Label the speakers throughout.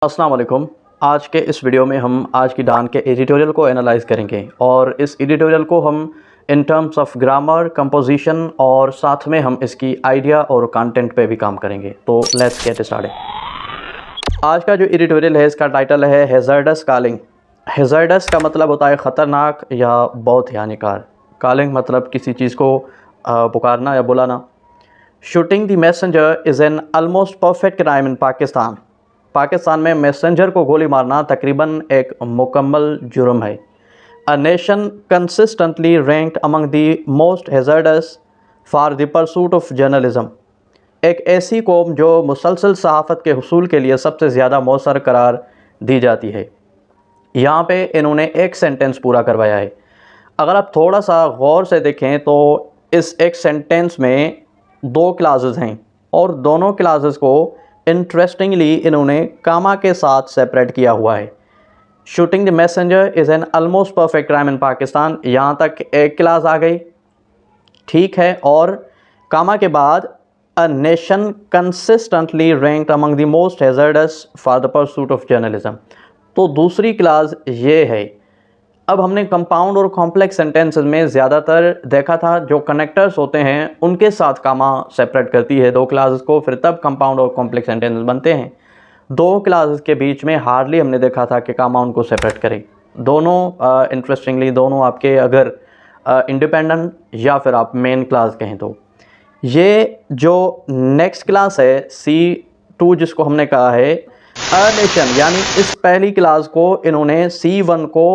Speaker 1: अस्सलाम वालेकुम। आज के इस वीडियो में हम आज की डान के एडिटोरियल को एनालाइज करेंगे और इस एडिटोरियल को हम in terms of grammar, composition और साथ में हम इसकी आइडिया और कंटेंट पे भी काम करेंगे। तो लेट्स गेट स्टार्टेड। आज का जो एडिटोरियल है इसका टाइटल है हैज़ार्डस कॉलिंग। हैज़ार्डस का मतलब होता है ख़तरनाक या बहुत हानिकार। कॉलिंग मतलब किसी चीज़ को पुकारना या बुलाना। Shooting the messenger is an almost perfect crime इन पाकिस्तान। पाकिस्तान में मैसेंजर को गोली मारना तकरीबन एक मुकम्मल जुर्म है। A nation consistently ranked among the most hazardous for the pursuit of journalism. एक ऐसी कौम जो मुसलसल सहाफ़त के हुसूल के लिए सबसे ज़्यादा मौसर करार दी जाती है। यहाँ पे इन्होंने एक सेंटेंस पूरा करवाया है। अगर आप थोड़ा सा गौर से देखें तो इस एक सेंटेंस में दो क्लासेस हैं और दोनों क्लासेस को इंटरेस्टिंगली इन्होंने कामा के साथ सेपरेट किया हुआ है। Shooting the messenger is an almost perfect crime इन पाकिस्तान, यहाँ तक एक क्लास आ गई, ठीक है। और कामा के बाद a nation consistently ranked among the most hazardous for the pursuit of journalism. तो दूसरी क्लास ये है। अब हमने कंपाउंड और कॉम्प्लेक्स सेंटेंसेस में ज़्यादातर देखा था जो कनेक्टर्स होते हैं उनके साथ कामा सेपरेट करती है दो क्लासेस को, फिर तब कंपाउंड और कॉम्प्लेक्स सेंटेंसेस बनते हैं। दो क्लासेस के बीच में हार्डली हमने देखा था कि कामा उनको सेपरेट करे। दोनों इंटरेस्टिंगली दोनों आपके अगर इंडिपेंडेंट या फिर आप मेन क्लास कहें तो ये जो नेक्स्ट क्लास है C2 जिसको हमने कहा है अ नेशन, यानी इस पहली क्लास को इन्होंने C1 को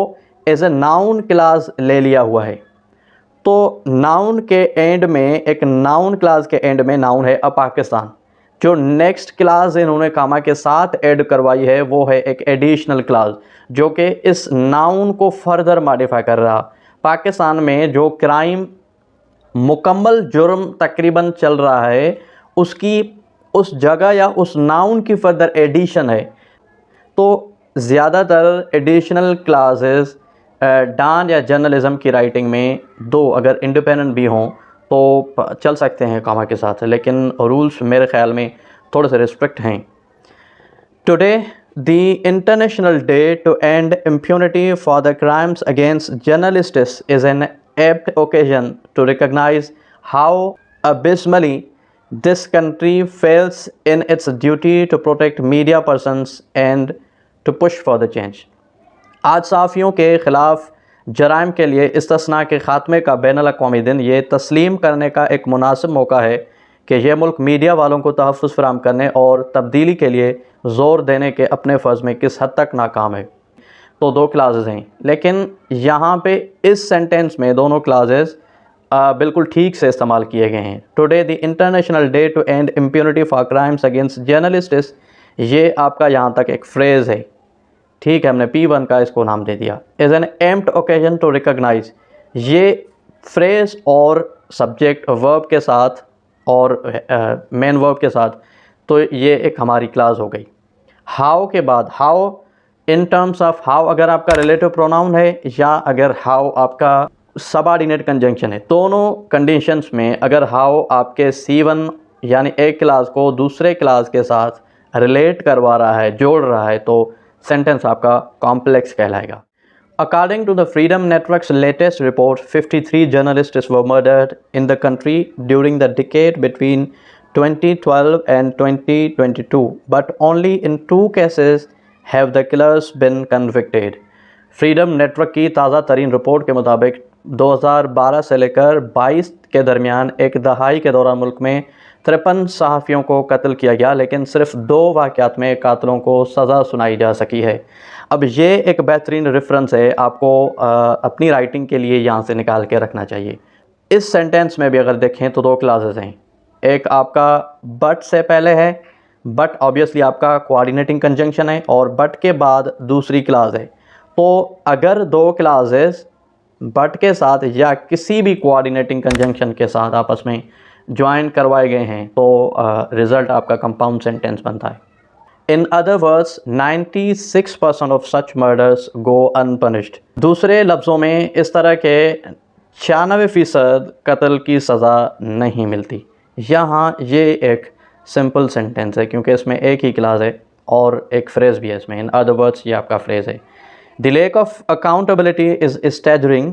Speaker 1: एज ए नाउन क्लास ले लिया हुआ है। तो नाउन के एंड में एक नाउन क्लास के एंड में नाउन है अ पाकिस्तान। जो नेक्स्ट क्लास इन्होंने कामा के साथ ऐड करवाई है वो है एक एडिशनल क्लास जो कि इस नाउन को फर्दर मॉडिफाई कर रहा। पाकिस्तान में जो क्राइम मुकम्मल जुर्म तकरीबन चल रहा है उसकी उस जगह या उस नाउन की फर्दर एडिशन है। तो ज़्यादातर एडिशनल क्लासेस डान या जर्नलिज़म की राइटिंग में दो अगर इंडिपेंडेंट भी हों तो चल सकते हैं कामा के साथ, लेकिन रूल्स मेरे ख्याल में थोड़े से रिस्ट्रिक्ट हैं। Today the international day to end impunity for the crimes against journalists is an apt occasion to recognise how abysmally this country fails in its duty to protect media persons and to push for the change. आज सहाफ़ियों के ख़िलाफ़ जराइम के लिए इस्तिस्ना के ख़ात्मे का बैनुल अक़वामी दिन ये तस्लीम करने का एक मुनासिब मौका है कि यह मुल्क मीडिया वालों को तहफ़्फ़ुज़ फ़राहम करने और तब्दीली के लिए ज़ोर देने के अपने फ़र्ज़ में किस हद तक नाकाम है। तो दो क्लासेस हैं, लेकिन यहाँ पे इस सेंटेंस में दोनों क्लासेस बिल्कुल ठीक से इस्तेमाल किए गए हैं। Today the international day to end impunity for crimes against journalists, ये आपका यहाँ तक एक फ्रेज़ है, ठीक है। हमने P1 का इसको नाम दे दिया। Is an apt occasion to recognise, ये फ्रेज़ और सब्जेक्ट वर्ब के साथ और मेन वर्ब के साथ, तो ये एक हमारी क्लास हो गई। हाउ के बाद how in terms of how अगर आपका रिलेटिव प्रोनाउन है या अगर हाउ आपका सबऑर्डिनेट कंजंक्शन है, दोनों कंडीशंस में अगर हाउ आपके C1 यानी एक क्लास को दूसरे क्लास के साथ रिलेट करवा रहा है, जोड़ रहा है, तो सेंटेंस आपका कॉम्प्लेक्स कहलाएगा। According to the Freedom Network's latest report 53 journalists were murdered in the country during the decade between 2012 and 2022 but only in 2 cases have the killers been convicted. Freedom Network की ताज़ा तरीन report के मुताबिक 2012 से लेकर 22 के दरमियान एक दहाई के दौरान मुल्क में 53 सहाफ़ियों को कत्ल किया गया, लेकिन सिर्फ 2 वाक़यात में कातलों को सज़ा सुनाई जा सकी है। अब ये एक बेहतरीन रेफरेंस है, आपको अपनी राइटिंग के लिए यहाँ से निकाल के रखना चाहिए। इस सेंटेंस में भी अगर देखें तो 2 क्लासेस हैं। एक आपका बट से पहले है, बट ऑब्वियसली आपका कोऑर्डिनेटिंग कंजंक्शन है, और बट के बाद दूसरी क्लास है। तो अगर 2 क्लासेस बट के साथ या किसी भी कोऑर्डिनेटिंग कंजंक्शन के साथ आपस में ज्वाइन करवाए गए हैं तो रिज़ल्ट आपका कंपाउंड सेंटेंस बनता है। In other words 96% of such murders go unpunished. दूसरे लफ्ज़ों में इस तरह के 96% कत्ल की सज़ा नहीं मिलती। यहाँ ये एक सिंपल सेंटेंस है क्योंकि इसमें एक ही क्लास है और एक फ्रेज़ भी है इसमें, इन अदर वर्ड्स ये आपका फ्रेज़ है। The lake of accountability is staggering,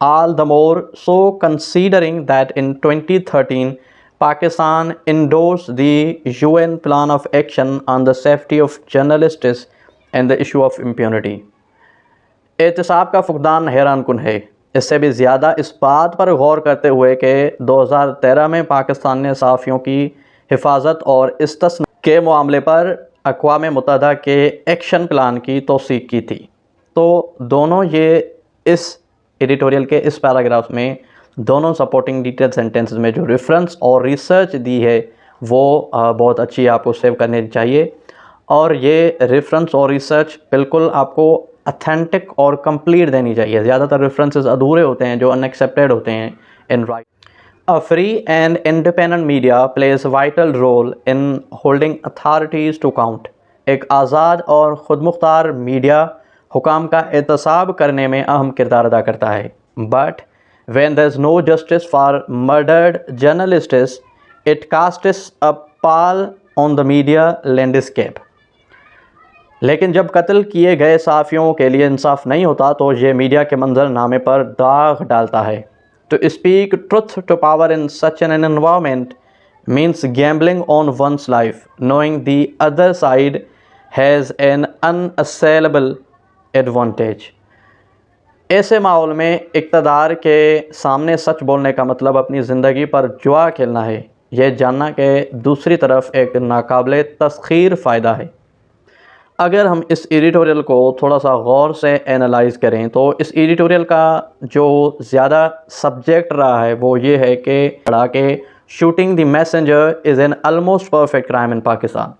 Speaker 1: all the more so considering that in 2013 Pakistan endorsed the UN Plan of Action on the Safety of Journalists and the issue of impunity। एहतसाब का फुकदान हैरानकुन है। इससे भी ज़्यादा इस बात पर गौर करते हुए कि 2013 में पाकिस्तान ने सहाफ़ियों की हिफाजत और इस्तिस्ना के मामले पर अक़वाम मुत्तहिदा के एक्शन प्लान की तौसीक़ की थी। तो दोनों ये इस एडिटोरियल के इस पैराग्राफ में दोनों सपोर्टिंग डिटेल सेंटेंसेस में जो रेफरेंस और रिसर्च दी है वो बहुत अच्छी आपको सेव करनी चाहिए। और ये रेफरेंस और रिसर्च बिल्कुल आपको अथेंटिक और कंप्लीट देनी चाहिए। ज़्यादातर रेफरेंसेस अधूरे होते हैं जो अनएक्सेप्टेड होते हैं in right. A free and independent media plays vital role in holding authorities to count. एक आज़ाद और ख़ुद मुख्तार मीडिया हुकाम का एहतसाब करने में अहम किरदार अदा करता है। But when there is no justice for murdered journalists, it casts a pall on the media landscape। लेकिन जब कत्ल किए गए सहाफ़ियों के लिए इंसाफ नहीं होता तो ये मीडिया के मंजरनामे पर दाग डालता है। To speak truth to power in such an environment means gambling on one's life, knowing the other side has an unassailable advantage। ऐसे माहौल में इक़्तिदार के सामने सच बोलने का मतलब अपनी ज़िंदगी पर जुआ खेलना है, यह जानना कि दूसरी तरफ एक नाकाबिले तस्ख़ीर फ़ायदा है। अगर हम इस एडिटोरियल को थोड़ा सा गौर से एनालाइज़ करें तो इस एडिटोरियल का जो ज़्यादा सब्जेक्ट रहा है वो ये है कि shooting the messenger is an almost perfect crime in Pakistan.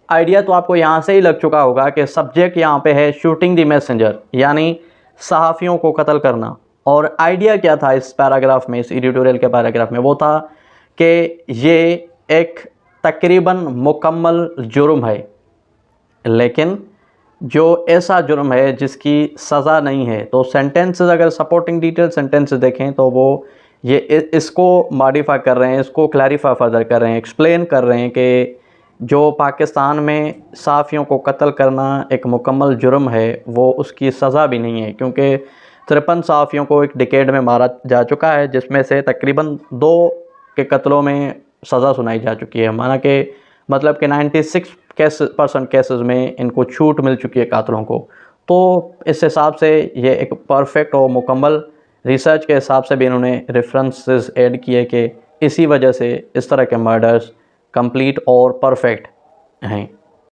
Speaker 1: Idea तो आपको यहाँ से ही लग चुका होगा कि सब्जेक्ट यहाँ पे है शूटिंग द मैसेंजर, यानी सहाफ़ियों को कत्ल करना। और आइडिया क्या था इस पैराग्राफ में, इस एडिटोरियल के पैराग्राफ में, वो था कि ये एक तकरीबन मुकम्मल जुर्म है, लेकिन जो ऐसा जुर्म है जिसकी सज़ा नहीं है। तो सेंटेंसेस अगर सपोर्टिंग डिटेल सेंटेंसेस देखें तो वो ये इसको मॉडिफाई कर रहे हैं, इसको क्लैरिफाई फर्दर कर रहे हैं, एक्सप्लेन कर रहे हैं कि जो पाकिस्तान में सहाफ़ियों को कत्ल करना एक मुकम्मल जुर्म है वो उसकी सज़ा भी नहीं है, क्योंकि 53 सहाफ़ियों को एक डिकेड में मारा जा चुका है, जिसमें से तकरीबन 2 के कत्लों में सज़ा सुनाई जा चुकी है। माना कि मतलब कि 96% केसेस में इनको छूट मिल चुकी है कातलों को। तो इस हिसाब से ये एक परफेक्ट और मुकम्मल रिसर्च के हिसाब से भी इन्होंने रेफरेंसेस ऐड किए कि इसी वजह से इस तरह के मर्डर्स कंप्लीट और परफेक्ट हैं।